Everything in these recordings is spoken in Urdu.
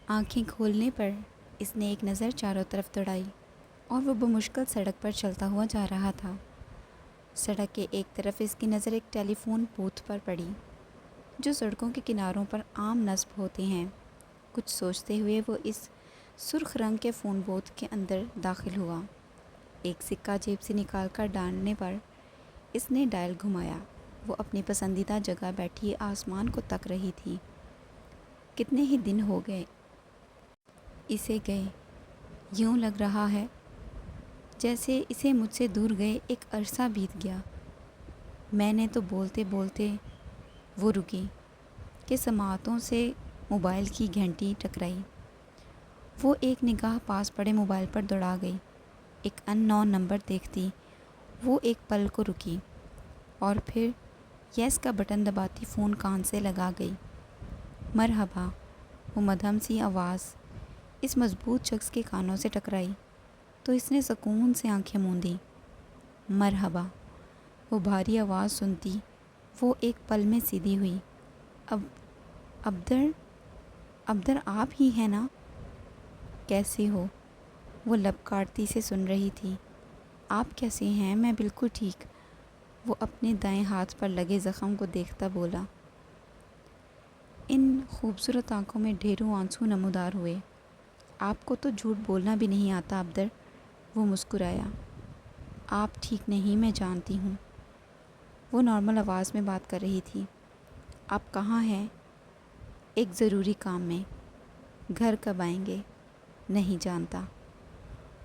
آنکھیں کھولنے پر اس نے ایک نظر چاروں طرف دوڑائی اور وہ بمشکل سڑک پر چلتا ہوا جا رہا تھا۔ سڑک کے ایک طرف اس کی نظر ایک ٹیلی فون بوتھ پر پڑی جو سڑکوں کے کناروں پر عام نصب ہوتے ہیں۔ کچھ سوچتے ہوئے وہ اس سرخ رنگ کے فون بوتھ کے اندر داخل ہوا۔ ایک سکہ جیب سے نکال کر ڈالنے پر اس نے ڈائل گھمایا۔ وہ اپنی پسندیدہ جگہ بیٹھی آسمان کو تک رہی تھی۔ کتنے ہی دن ہو گئے اسے گئے، یوں لگ رہا ہے جیسے اسے مجھ سے دور گئے ایک عرصہ بیت گیا۔ میں نے تو بولتے بولتے وہ رکی کہ سماعتوں سے موبائل کی گھنٹی ٹکرائی۔ وہ ایک نگاہ پاس پڑے موبائل پر دوڑا گئی۔ ایک ان نون نمبر دیکھتی وہ ایک پل کو رکی اور پھر یس کا بٹن دباتی فون کان سے لگا گئی۔ مرحبا، وہ مدھم سی آواز اس مضبوط شخص کے کانوں سے ٹکرائی تو اس نے سکون سے آنکھیں موندی۔ مرحبا، وہ بھاری آواز سنتی وہ ایک پل میں سیدھی ہوئی۔ ابدر آپ ہی ہیں نا؟ کیسے ہو؟ وہ لب کاٹتی سے سن رہی تھی۔ آپ کیسے ہیں؟ میں بالکل ٹھیک، وہ اپنے دائیں ہاتھ پر لگے زخم کو دیکھتا بولا۔ ان خوبصورت آنکھوں میں ڈھیروں آنسو نمودار ہوئے۔ آپ کو تو جھوٹ بولنا بھی نہیں آتا ابدر، وہ مسکرایا۔ آپ ٹھیک نہیں، میں جانتی ہوں۔ وہ نارمل آواز میں بات کر رہی تھی۔ آپ کہاں ہیں؟ ایک ضروری کام میں۔ گھر کب آئیں گے؟ نہیں جانتا۔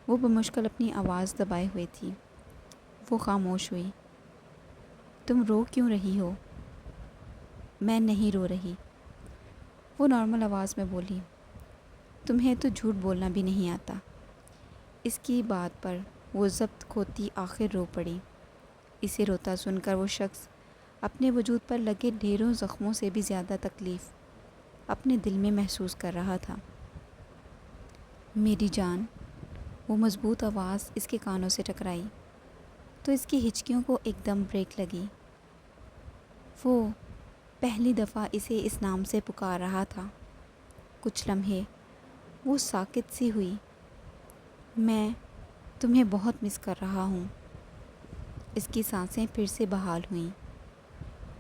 وہ بمشکل اپنی آواز دبائے ہوئے تھی۔ وہ خاموش ہوئی۔ تم رو کیوں رہی ہو؟ میں نہیں رو رہی، وہ نارمل آواز میں بولی۔ تمہیں تو جھوٹ بولنا بھی نہیں آتا۔ اس کی بات پر وہ ضبط کھوتی آخر رو پڑی۔ اسے روتا سن کر وہ شخص اپنے وجود پر لگے ڈھیروں زخموں سے بھی زیادہ تکلیف اپنے دل میں محسوس کر رہا تھا۔ میری جان، وہ مضبوط آواز اس کے کانوں سے ٹکرائی تو اس کی ہچکیوں کو ایک دم بریک لگی۔ وہ پہلی دفعہ اسے اس نام سے پکار رہا تھا۔ کچھ لمحے وہ ساکت سی ہوئی۔ میں تمہیں بہت مس کر رہا ہوں۔ اس کی سانسیں پھر سے بحال ہوئیں۔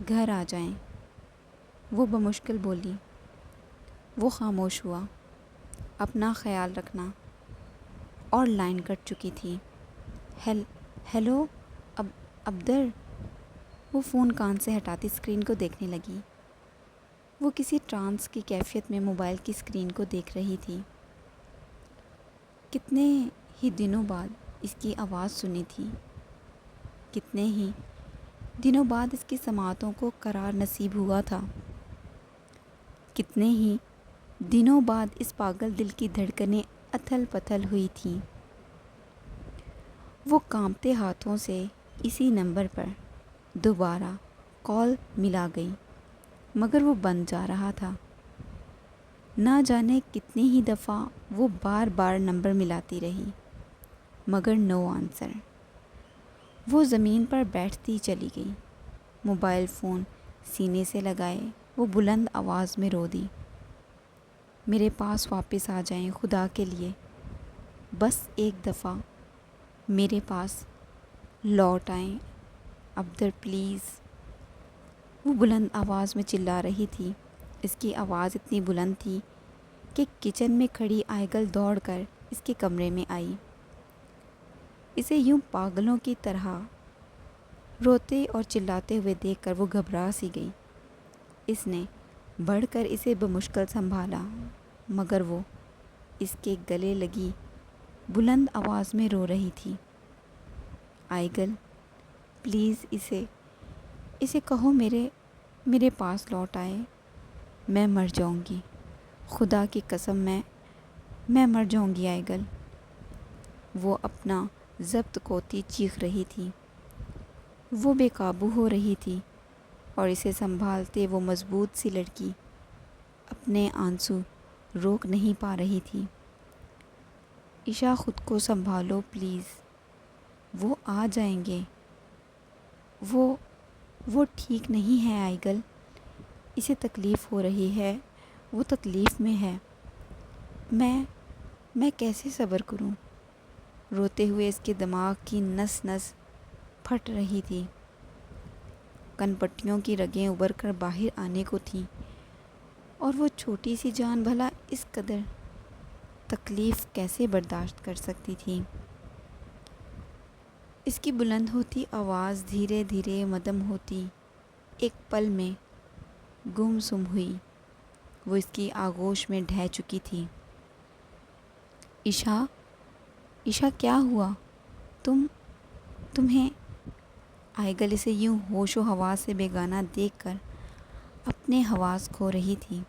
گھر آ جائیں، وہ بمشکل بولی۔ وہ خاموش ہوا۔ اپنا خیال رکھنا، اور لائن کٹ چکی تھی۔ ہیلو ابدر، وہ فون کان سے ہٹاتی اسکرین کو دیکھنے لگی۔ وہ کسی ٹرانس کی کیفیت میں موبائل کی اسکرین کو دیکھ رہی تھی۔ کتنے ہی دنوں بعد اس کی آواز سنی تھی، کتنے ہی دنوں بعد اس کی سماعتوں کو قرار نصیب ہوا تھا، کتنے ہی دنوں بعد اس پاگل دل کی دھڑکنیں اتھل پتھل ہوئی تھیں۔ وہ کانپتے ہاتھوں سے اسی نمبر پر دوبارہ کال ملا گئی، مگر وہ بند جا رہا تھا۔ نہ جانے کتنی ہی دفعہ وہ بار بار نمبر ملاتی رہی، مگر نو آنسر۔ وہ زمین پر بیٹھتی چلی گئی، موبائل فون سینے سے لگائے وہ بلند آواز میں رو دی۔ میرے پاس واپس آ جائیں خدا کے لیے، بس ایک دفعہ میرے پاس لوٹ آئیں ابدر پلیز، وہ بلند آواز میں چلا رہی تھی۔ اس کی آواز اتنی بلند تھی کہ کچن میں کھڑی آئیگل دوڑ کر اس کے کمرے میں آئی۔ اسے یوں پاگلوں کی طرح روتے اور چلاتے ہوئے دیکھ کر وہ گھبرا سی گئی۔ اس نے بڑھ کر اسے بمشکل سنبھالا، مگر وہ اس کے گلے لگی بلند آواز میں رو رہی تھی۔ آئیگل پلیز اسے کہو میرے پاس لوٹ آئے، میں مر جاؤں گی، خدا کی قسم میں مر جاؤں گی آئیگل، وہ اپنا ضبط کھوتی چیخ رہی تھی۔ وہ بے قابو ہو رہی تھی اور اسے سنبھالتے وہ مضبوط سی لڑکی اپنے آنسو روک نہیں پا رہی تھی۔ عشا خود کو سنبھالو پلیز، وہ آ جائیں گے، وہ ٹھیک نہیں ہے، آئیگل اسے تکلیف ہو رہی ہے، وہ تکلیف میں ہے، میں کیسے صبر کروں؟ روتے ہوئے اس کے دماغ کی نس نس پھٹ رہی تھی، کن پٹیوں کی رگیں ابھر کر باہر آنے کو تھیں، اور وہ چھوٹی سی جان بھلا اس قدر تکلیف کیسے برداشت کر سکتی تھی؟ اس کی بلند ہوتی آواز دھیرے دھیرے مدھم ہوتی ایک پل میں گم سم ہوئی، وہ اس کی آغوش میں ڈھہ چکی تھی۔ عشا کیا ہوا؟ تمہیں آئیگل اسے یوں ہوش و حواس سے بیگانہ دیکھ کر اپنے حواس کھو رہی تھی۔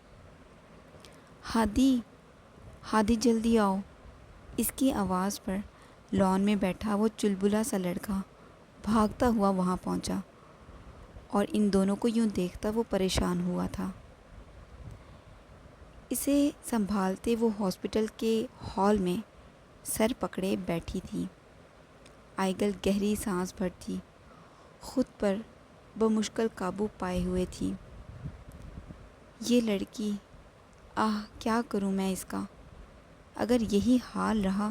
ہادی جلدی آؤ۔ اس کی آواز پر لان میں بیٹھا وہ چلبلا سا لڑکا بھاگتا ہوا وہاں پہنچا، اور ان دونوں کو یوں دیکھتا وہ پریشان ہوا تھا۔ اسے سنبھالتے وہ ہاسپٹل کے ہال میں سر پکڑے بیٹھی تھی۔ آئیگل گہری سانس بھرتی خود پر بمشکل قابو پائے ہوئے تھی۔ یہ لڑکی، کیا کروں میں اس کا؟ اگر یہی حال رہا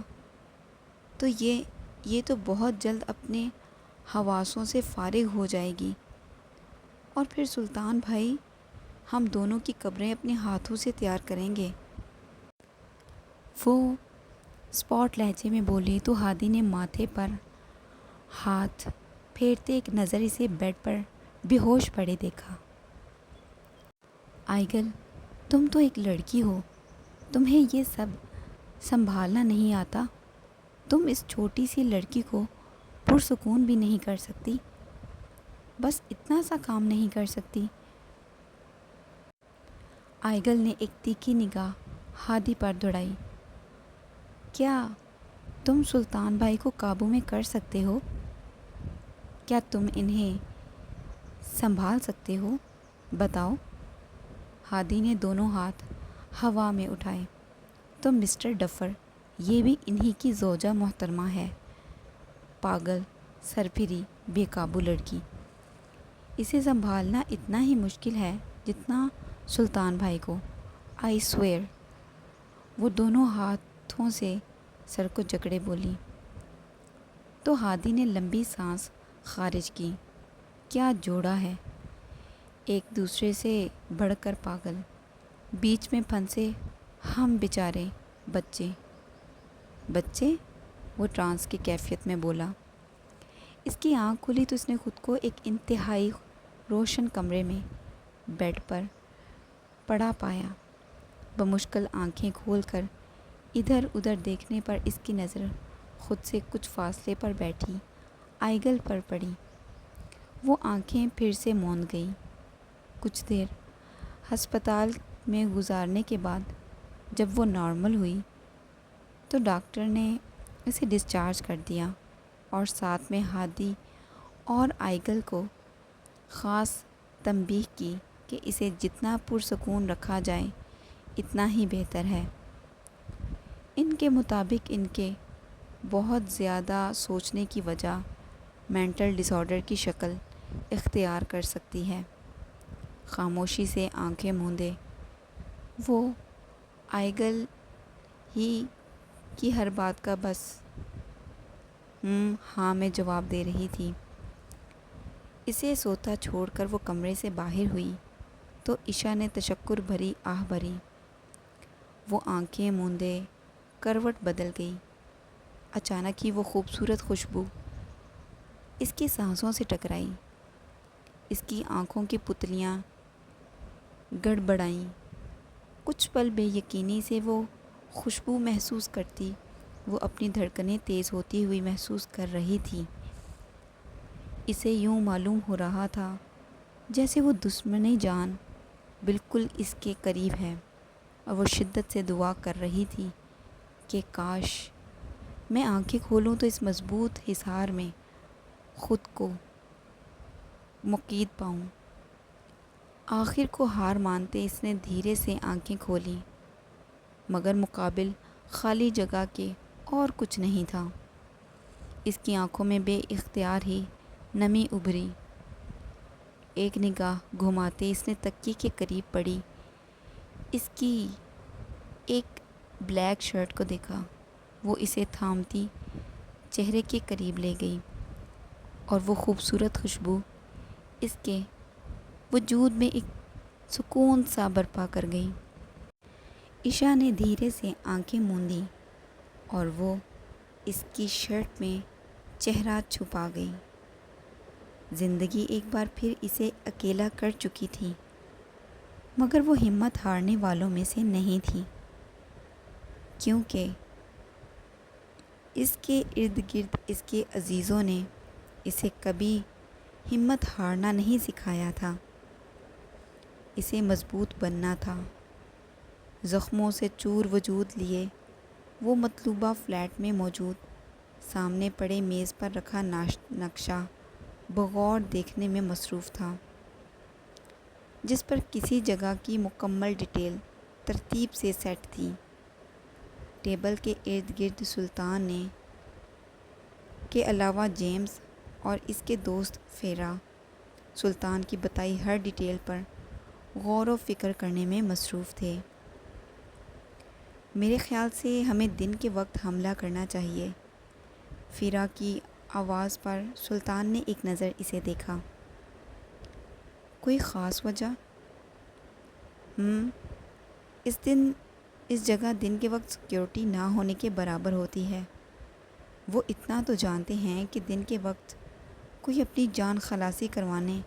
تو یہ تو بہت جلد اپنے حواسوں سے فارغ ہو جائے گی، اور پھر سلطان بھائی ہم دونوں کی قبریں اپنے ہاتھوں سے تیار کریں گے۔ وہ اسپاٹ لہجے میں بولی تو ہادی نے ماتھے پر ہاتھ پھیرتے ایک نظر اسے بیڈ پر بے ہوش پڑے دیکھا۔ آئیگل، تم تو ایک لڑکی ہو، تمہیں یہ سب سنبھالنا نہیں آتا؟ تم اس چھوٹی سی لڑکی کو پرسکون بھی نہیں کر سکتی؟ بس اتنا سا کام نہیں کر سکتی؟ آئیگل نے ایک تیکھی نگاہ ہادی پر دوڑائی۔ کیا تم سلطان بھائی کو قابو میں کر سکتے ہو؟ کیا تم انہیں سنبھال سکتے ہو؟ بتاؤ۔ ہادی نے دونوں ہاتھ ہوا میں اٹھائے۔ تو مسٹر ڈفر، یہ بھی انہی کی زوجہ محترمہ ہے۔ پاگل، سرپھری، بے قابو لڑکی، اسے سنبھالنا اتنا ہی مشکل ہے جتنا سلطان بھائی کو، آئی سویئر۔ وہ دونوں ہاتھوں سے سر کو جکڑے بولی۔ تو ہادی نے لمبی سانس خارج کی۔ کیا جوڑا ہے، ایک دوسرے سے بڑھ کر پاگل، بیچ میں پھنسے ہم بیچارے بچے، وہ ٹرانس کی کیفیت میں بولا۔ اس کی آنکھ کھلی تو اس نے خود کو ایک انتہائی روشن کمرے میں بیڈ پر پڑا پایا۔ بمشکل آنکھیں کھول کر ادھر ادھر دیکھنے پر اس کی نظر خود سے کچھ فاصلے پر بیٹھی آئیگل پر پڑی۔ وہ آنکھیں پھر سے موند گئی۔ کچھ دیر ہسپتال میں گزارنے کے بعد جب وہ نارمل ہوئی تو ڈاکٹر نے اسے ڈسچارج کر دیا، اور ساتھ میں ہادی اور آئیگل کو خاص تنبیہ کی کہ اسے جتنا پرسکون رکھا جائے اتنا ہی بہتر ہے۔ ان کے مطابق ان کے بہت زیادہ سوچنے کی وجہ مینٹل ڈس آرڈر کی شکل اختیار کر سکتی ہے۔ خاموشی سے آنکھیں موندے وہ آئیگل ہی کی ہر بات کا بس ہاں میں جواب دے رہی تھی۔ اسے سوتا چھوڑ کر وہ کمرے سے باہر ہوئی تو عشا نے تشکر بھری آہ بھری۔ وہ آنکھیں موندے کروٹ بدل گئی۔ اچانک ہی وہ خوبصورت خوشبو اس کی سانسوں سے ٹکرائی۔ اس کی آنکھوں کی پتلیاں گڑبڑائیں۔ کچھ پل بے یقینی سے وہ خوشبو محسوس کرتی، وہ اپنی دھڑکنیں تیز ہوتی ہوئی محسوس کر رہی تھی۔ اسے یوں معلوم ہو رہا تھا جیسے وہ دشمن جان بالکل اس کے قریب ہے، اور وہ شدت سے دعا کر رہی تھی کہ کاش میں آنکھیں کھولوں تو اس مضبوط حصار میں خود کو مقید پاؤں۔ آخر کو ہار مانتے اس نے دھیرے سے آنکھیں کھولیں، مگر مقابل خالی جگہ کے اور کچھ نہیں تھا۔ اس کی آنکھوں میں بے اختیار ہی نمی ابھری۔ ایک نگاہ گھماتے اس نے تکیے کے قریب پڑی اس کی ایک بلیک شرٹ کو دیکھا۔ وہ اسے تھامتی چہرے کے قریب لے گئی اور وہ خوبصورت خوشبو اس کے وجود میں ایک سکون سا برپا کر گئی۔ عشا نے دھیرے سے آنکھیں موندی اور وہ اس کی شرٹ میں چہرہ چھپا گئی۔ زندگی ایک بار پھر اسے اکیلا کر چکی تھی، مگر وہ ہمت ہارنے والوں میں سے نہیں تھی، کیونکہ اس کے ارد گرد اس کے عزیزوں نے اسے کبھی ہمت ہارنا نہیں سکھایا تھا۔ اسے مضبوط بننا تھا۔ زخموں سے چور وجود لیے وہ مطلوبہ فلیٹ میں موجود سامنے پڑے میز پر رکھا نقشہ بغور دیکھنے میں مصروف تھا، جس پر کسی جگہ کی مکمل ڈیٹیل ترتیب سے سیٹ تھی۔ ٹیبل کے ارد گرد سلطان نے کے علاوہ جیمز اور اس کے دوست فیرا سلطان کی بتائی ہر ڈیٹیل پر غور و فکر کرنے میں مصروف تھے۔ میرے خیال سے ہمیں دن کے وقت حملہ کرنا چاہیے۔ فیرا کی آواز پر سلطان نے ایک نظر اسے دیکھا۔ کوئی خاص وجہ؟ اس جگہ دن کے وقت سیکیورٹی نہ ہونے کے برابر ہوتی ہے۔ وہ اتنا تو جانتے ہیں کہ دن کے وقت کوئی اپنی جان خلاصی کروانے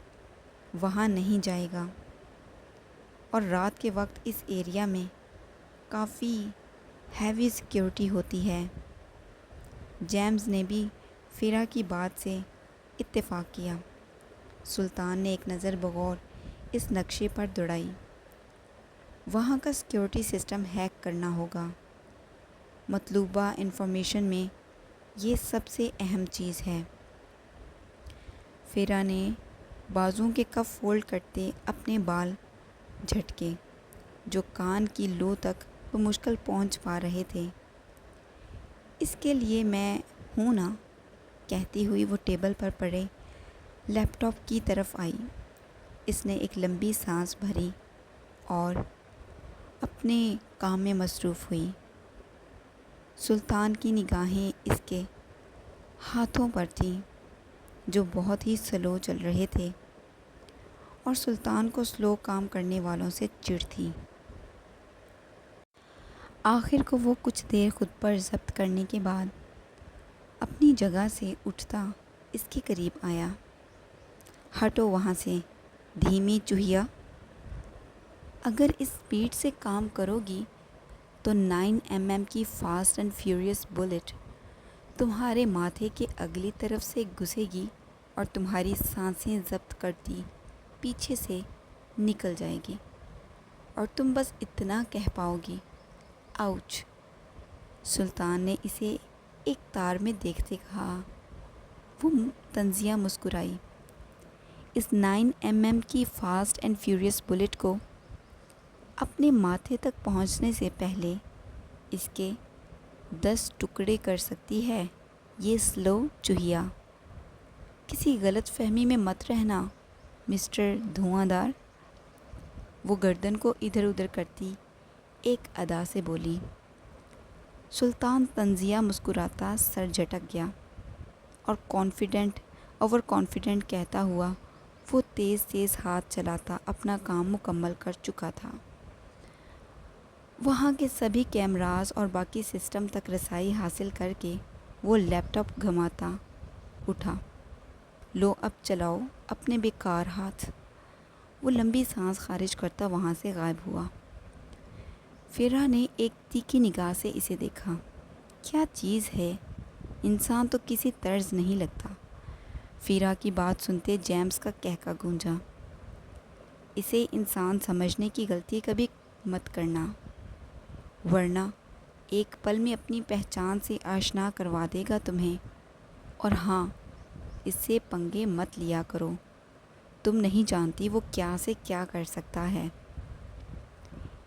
وہاں نہیں جائے گا، اور رات کے وقت اس ایریا میں کافی ہیوی سیکیورٹی ہوتی ہے۔ جیمز نے بھی فیرا کی بات سے اتفاق کیا۔ سلطان نے ایک نظر بغور اس نقشے پر دوڑائی۔ وہاں کا سیکیورٹی سسٹم ہیک کرنا ہوگا۔ مطلوبہ انفارمیشن میں یہ سب سے اہم چیز ہے۔ فیرا نے بازوؤں کے کف فولڈ کرتے اپنے بال جھٹکے، جو کان کی لو تک بمشکل پہنچ پا رہے تھے۔ اس کے لیے میں ہوں نا، کہتی ہوئی وہ ٹیبل پر پڑے لیپ ٹاپ کی طرف آئی۔ اس نے ایک لمبی سانس بھری اور اپنے کام میں مصروف ہوئی۔ سلطان کی نگاہیں اس کے ہاتھوں پر تھیں، جو بہت ہی سلو چل رہے تھے، اور سلطان کو سلو کام کرنے والوں سے چڑ تھی۔ آخر کو وہ کچھ دیر خود پر ضبط کرنے کے بعد اپنی جگہ سے اٹھتا اس کے قریب آیا۔ ہٹو وہاں سے، دھیمی چوہیا۔ اگر اس سپیڈ سے کام کرو گی تو 9 mm کی فاسٹ اینڈ فیوریس بلٹ تمہارے ماتھے کے اگلی طرف سے گھسے گی اور تمہاری سانسیں ضبط کرتی پیچھے سے نکل جائے گی، اور تم بس اتنا کہہ پاؤ گی، آؤچ۔ سلطان نے اسے ایک تار میں دیکھتے کہا۔ وہ طنزیہ مسکرائی۔ اس 9 mm کی فاسٹ اینڈ فیوریس بلٹ کو اپنے ماتھے تک پہنچنے سے پہلے اس کے 10 ٹکڑے کر سکتی ہے یہ سلو چوہیا۔ کسی غلط فہمی میں مت رہنا مسٹر دھواں دار۔ وہ گردن کو ادھر ادھر کرتی ایک ادا سے بولی۔ سلطان طنزیہ مسکراتا سر جھٹک گیا، اور اوور کانفیڈنٹ کہتا ہوا وہ تیز تیز ہاتھ چلاتا اپنا کام مکمل کر چکا تھا۔ وہاں کے سبھی کیمراز اور باقی سسٹم تک رسائی حاصل کر کے وہ لیپ ٹاپ گھماتا اٹھا۔ لو اب چلاؤ اپنے بیکار ہاتھ۔ وہ لمبی سانس خارج کرتا وہاں سے غائب ہوا۔ فیرا نے ایک تیکھی نگاہ سے اسے دیکھا۔ کیا چیز ہے، انسان تو کسی طرز نہیں لگتا۔ فیرا کی بات سنتے جیمز کا کہکا گونجا۔ اسے انسان سمجھنے کی غلطی کبھی مت کرنا، ورنہ ایک پل میں اپنی پہچان سے آشنا کروا دے گا تمہیں۔ اور ہاں، اس سے پنگے مت لیا کرو، تم نہیں جانتی وہ کیا سے کیا کر سکتا ہے۔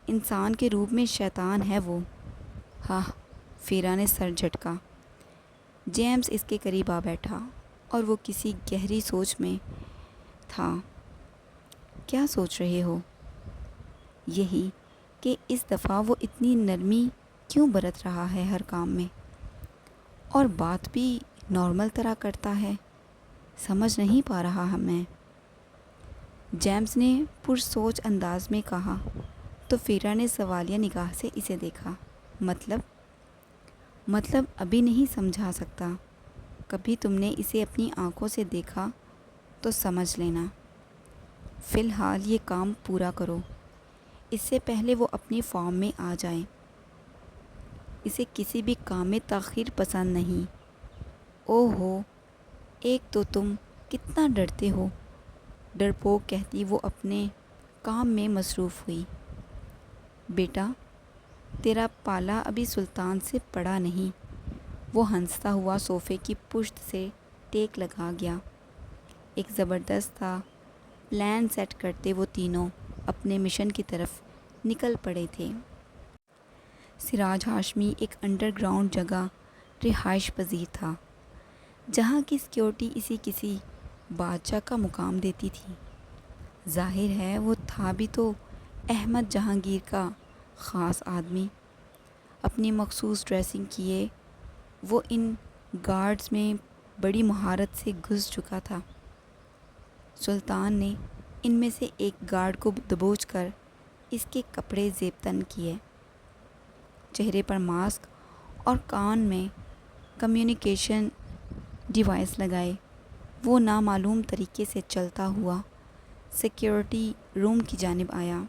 انسان کے روپ میں شیطان ہے وہ۔ ہاں، فیرا نے سر جھٹکا۔ جیمز اس کے قریب آ بیٹھا اور وہ کسی گہری سوچ میں تھا۔ کیا سوچ رہے ہو؟ یہی کہ اس دفعہ وہ اتنی نرمی کیوں برت رہا ہے ہر کام میں، اور بات بھی نارمل طرح کرتا ہے، سمجھ نہیں پا رہا میں۔ جیمز نے پرسوچ انداز میں کہا تو فیرا نے سوالیہ نگاہ سے اسے دیکھا۔ مطلب ابھی نہیں سمجھا سکتا، کبھی تم نے اسے اپنی آنکھوں سے دیکھا تو سمجھ لینا۔ فی الحال یہ کام پورا کرو، اس سے پہلے وہ اپنی فارم میں آ جائے۔ اسے کسی بھی کام میں تاخیر پسند نہیں۔ اوہ ہو، ایک تو تم کتنا ڈرتے ہو، ڈرپوک کہتی وہ اپنے کام میں مصروف ہوئی۔ بیٹا، تیرا پالا ابھی سلطان سے پڑا نہیں۔ وہ ہنستا ہوا صوفے کی پشت سے ٹیک لگا گیا۔ ایک زبردست تھا پلان سیٹ کرتے وہ تینوں اپنے مشن کی طرف نکل پڑے تھے۔ سراج ہاشمی ایک انڈر گراؤنڈ جگہ رہائش پذیر تھا، جہاں کی سیکیورٹی اسے کسی بادشاہ کا مقام دیتی تھی۔ ظاہر ہے وہ تھا بھی تو احمد جہانگیر کا خاص آدمی۔ اپنی مخصوص ڈریسنگ کیے وہ ان گارڈز میں بڑی مہارت سے گھس چکا تھا۔ سلطان نے ان میں سے ایک گارڈ کو دبوچ کر اس کے کپڑے زیب تن کیے، چہرے پر ماسک اور کان میں کمیونیکیشن ڈیوائس لگائے۔ وہ نامعلوم طریقے سے چلتا ہوا سیکیورٹی روم کی جانب آیا۔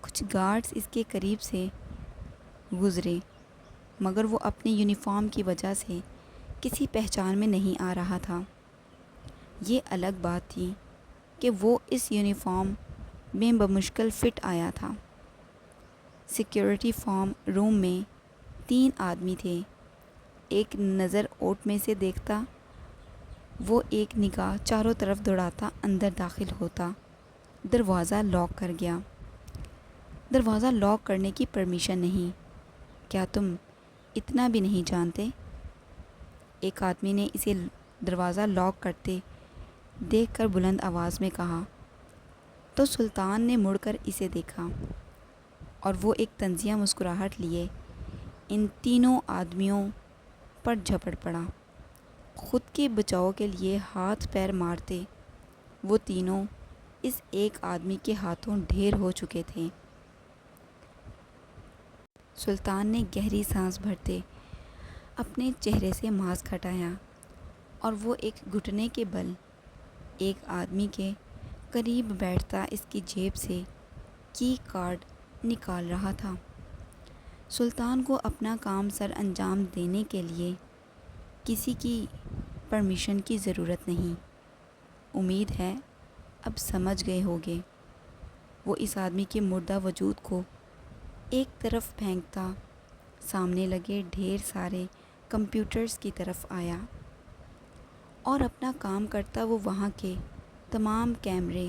کچھ گارڈز اس کے قریب سے گزرے، مگر وہ اپنی یونیفارم کی وجہ سے کسی پہچان میں نہیں آ رہا تھا۔ یہ الگ بات تھی کہ وہ اس یونیفارم میں بمشکل فٹ آیا تھا۔ سیکیورٹی فارم روم میں 3 آدمی تھے۔ ایک نظر اوٹ میں سے دیکھتا، وہ ایک نگاہ چاروں طرف دوڑاتا اندر داخل ہوتا۔ دروازہ لاک کر گیا۔ دروازہ لاک کرنے کی پرمیشن نہیں، کیا تم اتنا بھی نہیں جانتے؟ ایک آدمی نے اسے دروازہ لاک کرتے دیکھ کر بلند آواز میں کہا، تو سلطان نے مڑ کر اسے دیکھا اور وہ ایک طنزیہ مسکراہٹ لیے ان تینوں آدمیوں پر جھپٹ پڑا۔ خود کے بچاؤ کے لیے ہاتھ پیر مارتے وہ تینوں اس ایک آدمی کے ہاتھوں ڈھیر ہو چکے تھے۔ سلطان نے گہری سانس بھرتے اپنے چہرے سے ماسک ہٹایا اور وہ ایک گھٹنے کے بل ایک آدمی کے قریب بیٹھتا اس کی جیب سے کی کارڈ نکال رہا تھا۔ سلطان کو اپنا کام سر انجام دینے کے لیے کسی کی پرمیشن کی ضرورت نہیں۔ امید ہے اب سمجھ گئے ہوگے۔ وہ اس آدمی کے مردہ وجود کو ایک طرف پھینکتا سامنے لگے ڈھیر سارے کمپیوٹرز کی طرف آیا اور اپنا کام کرتا وہ وہاں کے تمام کیمرے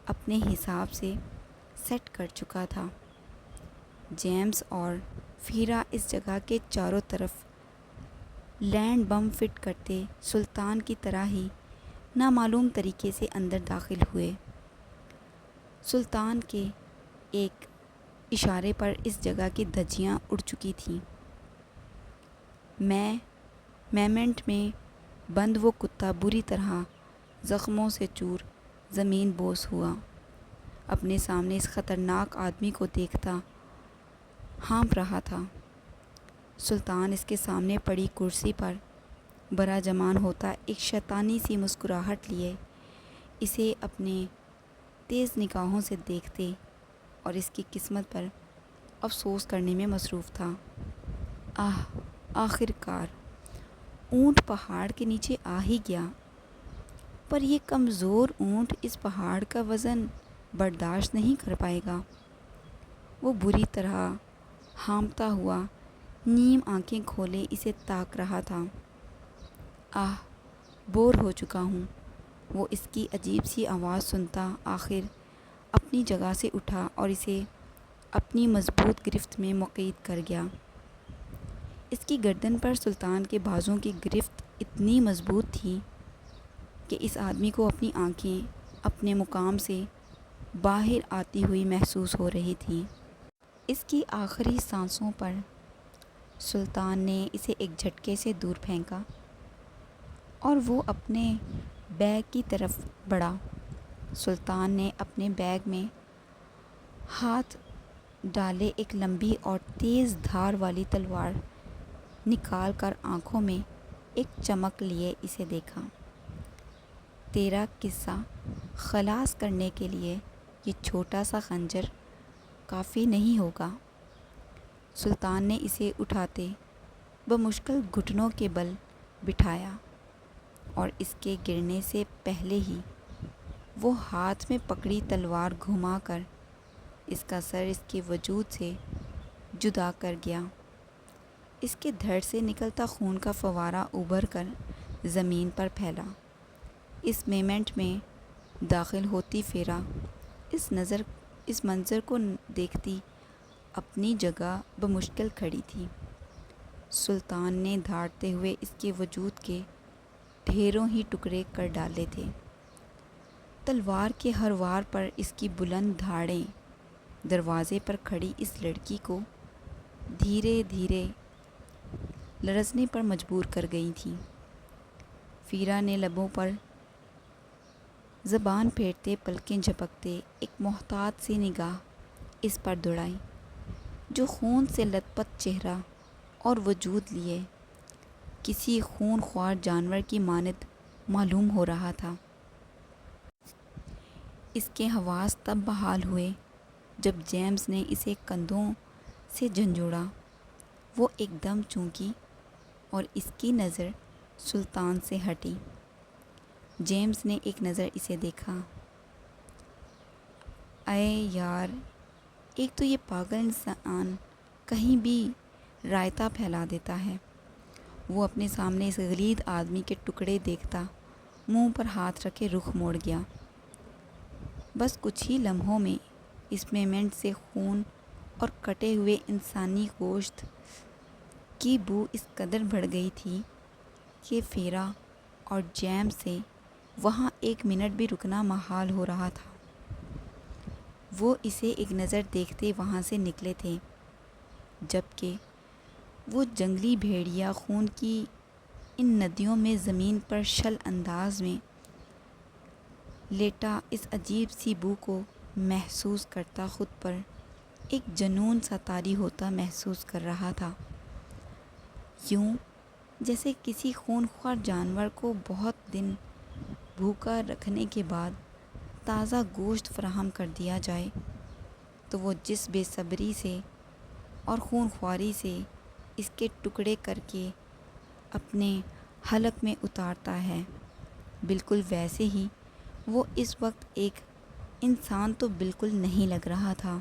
اپنے حساب سے سیٹ کر چکا تھا۔ جیمز اور فیرا اس جگہ کے چاروں طرف لینڈ بم فٹ کرتے سلطان کی طرح ہی نامعلوم طریقے سے اندر داخل ہوئے۔ سلطان کے ایک اشارے پر اس جگہ کی دھجیاں اڑ چکی تھیں۔ میمنٹ میں بند وہ کتا بری طرح زخموں سے چور زمین بوس ہوا۔ اپنے سامنے اس خطرناک آدمی کو دیکھتا ہانپ رہا تھا۔ سلطان اس کے سامنے پڑی کرسی پر براجمان ہوتا ایک شیطانی سی مسکراہٹ لیے اسے اپنے تیز نگاہوں سے دیکھتے اور اس کی قسمت پر افسوس کرنے میں مصروف تھا۔ آخر کار اونٹ پہاڑ کے نیچے آ ہی گیا، پر یہ کمزور اونٹ اس پہاڑ کا وزن برداشت نہیں کر پائے گا۔ وہ بری طرح ہانپتا ہوا نیم آنکھیں کھولے اسے تاک رہا تھا۔ بور ہو چکا ہوں۔ وہ اس کی عجیب سی آواز سنتا آخر اپنی جگہ سے اٹھا اور اسے اپنی مضبوط گرفت میں مقید کر گیا۔ اس کی گردن پر سلطان کے بازوں کی گرفت اتنی مضبوط تھی کہ اس آدمی کو اپنی آنکھیں اپنے مقام سے باہر آتی ہوئی محسوس ہو رہی تھیں۔ اس کی آخری سانسوں پر سلطان نے اسے ایک جھٹکے سے دور پھینکا اور وہ اپنے بیگ کی طرف بڑھا۔ سلطان نے اپنے بیگ میں ہاتھ ڈالے ایک لمبی اور تیز دھار والی تلوار نکال کر آنکھوں میں ایک چمک لیے اسے دیکھا۔ تیرا قصہ خلاص کرنے کے لیے یہ چھوٹا سا خنجر کافی نہیں ہوگا۔ سلطان نے اسے اٹھاتے بمشکل گھٹنوں کے بل بٹھایا اور اس کے گرنے سے پہلے ہی وہ ہاتھ میں پکڑی تلوار گھما کر اس کا سر اس کے وجود سے جدا کر گیا۔ اس کے دھڑ سے نکلتا خون کا فوارہ ابھر کر زمین پر پھیلا۔ اس میمنٹ میں داخل ہوتی فیرا اس منظر کو دیکھتی اپنی جگہ بمشکل کھڑی تھی۔ سلطان نے دھاڑتے ہوئے اس کے وجود کے ڈھیروں ہی ٹکڑے کر ڈالے تھے۔ تلوار کے ہر وار پر اس کی بلند دھاڑیں دروازے پر کھڑی اس لڑکی کو دھیرے دھیرے لرزنے پر مجبور کر گئی تھیں۔ فیرا نے لبوں پر زبان پھیرتے پلکیں جھپکتے ایک محتاط سی نگاہ اس پر دوڑائی جو خون سے لت پت چہرہ اور وجود لیے کسی خون خوار جانور کی مانند معلوم ہو رہا تھا۔ اس کے حواس تب بحال ہوئے جب جیمز نے اسے کندھوں سے جھنجھوڑا۔ وہ ایک دم چونکی اور اس کی نظر سلطان سے ہٹی۔ جیمز نے ایک نظر اسے دیکھا۔ اے یار، ایک تو یہ پاگل انسان کہیں بھی رائتا پھیلا دیتا ہے۔ وہ اپنے سامنے اس غلیظ آدمی کے ٹکڑے دیکھتا منہ پر ہاتھ رکھے رخ موڑ گیا۔ بس کچھ ہی لمحوں میں اس میمنٹ سے خون اور کٹے ہوئے انسانی گوشت کی بو اس قدر بڑھ گئی تھی کہ فیرا اور جیمز سے وہاں ایک منٹ بھی رکنا محال ہو رہا تھا۔ وہ اسے ایک نظر دیکھتے وہاں سے نکلے تھے جبکہ وہ جنگلی بھیڑیا خون کی ان ندیوں میں زمین پر شل انداز میں لیٹا اس عجیب سی بو کو محسوس کرتا خود پر ایک جنون سا طاری ہوتا محسوس کر رہا تھا، یوں جیسے کسی خونخوار جانور کو بہت دن بھوکا رکھنے کے بعد تازہ گوشت فراہم کر دیا جائے تو وہ جس بے صبری سے اور خونخواری سے اس کے ٹکڑے کر کے اپنے حلق میں اتارتا ہے، بالکل ویسے ہی وہ اس وقت ایک انسان تو بالکل نہیں لگ رہا تھا،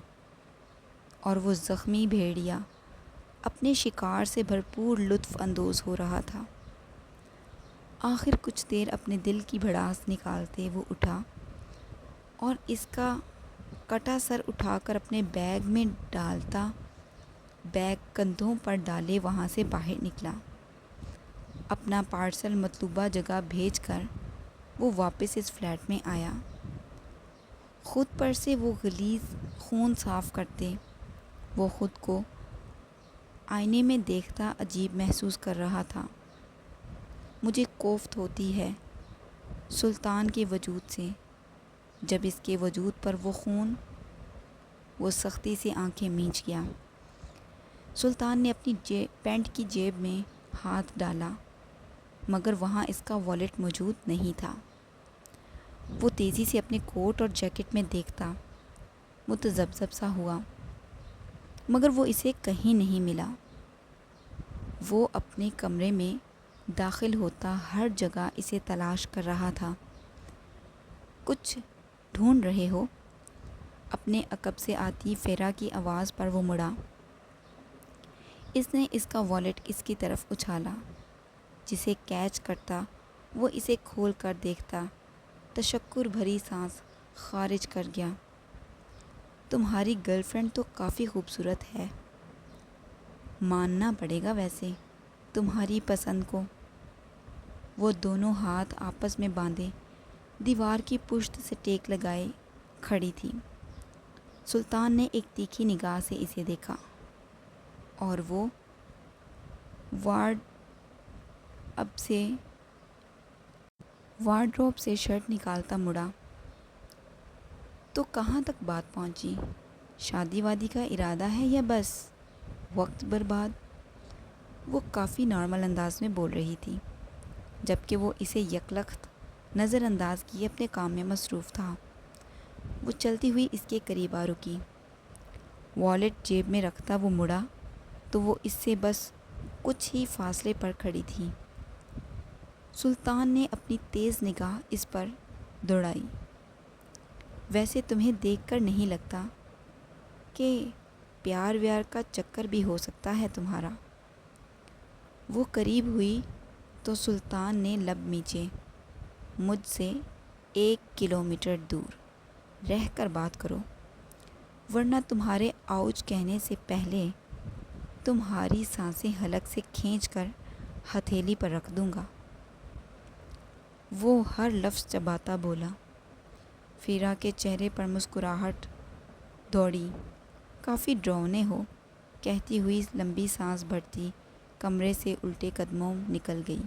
اور وہ زخمی بھیڑیا اپنے شکار سے بھرپور لطف اندوز ہو رہا تھا۔ آخر کچھ دیر اپنے دل کی بھڑاس نکالتے وہ اٹھا اور اس کا کٹا سر اٹھا کر اپنے بیگ میں ڈالتا بیگ کندھوں پر ڈالے وہاں سے باہر نکلا۔ اپنا پارسل مطلوبہ جگہ بھیج کر وہ واپس اس فلیٹ میں آیا۔ خود پر سے وہ غلیظ خون صاف کرتے وہ خود کو آئینے میں دیکھتا عجیب محسوس کر رہا تھا۔ مجھے کوفت ہوتی ہے سلطان کے وجود سے جب اس کے وجود پر وہ خون۔ وہ سختی سے آنکھیں میچ گیا۔ سلطان نے اپنی پینٹ کی جیب میں ہاتھ ڈالا مگر وہاں اس کا والیٹ موجود نہیں تھا۔ وہ تیزی سے اپنے کوٹ اور جیکٹ میں دیکھتا متذبذب سا ہوا مگر وہ اسے کہیں نہیں ملا۔ وہ اپنے کمرے میں داخل ہوتا ہر جگہ اسے تلاش کر رہا تھا۔ کچھ ڈھونڈ رہے ہو؟ اپنے عقب سے آتی فیرا کی آواز پر وہ مڑا۔ اس نے اس کا والیٹ اس کی طرف اچھالا، جسے کیچ کرتا وہ اسے کھول کر دیکھتا تشکر بھری سانس خارج کر گیا۔ تمہاری گرل فرینڈ تو کافی خوبصورت ہے، ماننا پڑے گا ویسے تمہاری پسند کو۔ وہ دونوں ہاتھ آپس میں باندھے دیوار کی پشت سے ٹیک لگائے کھڑی تھی۔ سلطان نے ایک تیکھی نگاہ سے اسے دیکھا اور وہ وارڈروب سے شرٹ نکالتا مڑا۔ تو کہاں تک بات پہنچی؟ شادی وادی کا ارادہ ہے یا بس وقت برباد؟ وہ کافی نارمل انداز میں بول رہی تھی، جبکہ وہ اسے یکلخت نظر انداز کیے اپنے کام میں مصروف تھا۔ وہ چلتی ہوئی اس کے قریب آ رکی۔ والیٹ جیب میں رکھتا وہ مڑا تو وہ اس سے بس کچھ ہی فاصلے پر کھڑی تھی۔ سلطان نے اپنی تیز نگاہ اس پر دوڑائی۔ ویسے تمہیں دیکھ کر نہیں لگتا کہ پیار ویار کا چکر بھی ہو سکتا ہے تمہارا؟ وہ قریب ہوئی تو سلطان نے لب میچے۔ مجھ سے 1 کلومیٹر دور رہ کر بات کرو، ورنہ تمہارے آؤچ کہنے سے پہلے تمہاری سانسیں حلق سے کھینچ کر ہتھیلی پر رکھ دوں گا۔ وہ ہر لفظ چباتا بولا۔ فیرا کے چہرے پر مسکراہٹ دوڑی۔ کافی ڈراؤنے ہو، کہتی ہوئی لمبی سانس بھرتی کمرے سے الٹے قدموں نکل گئی۔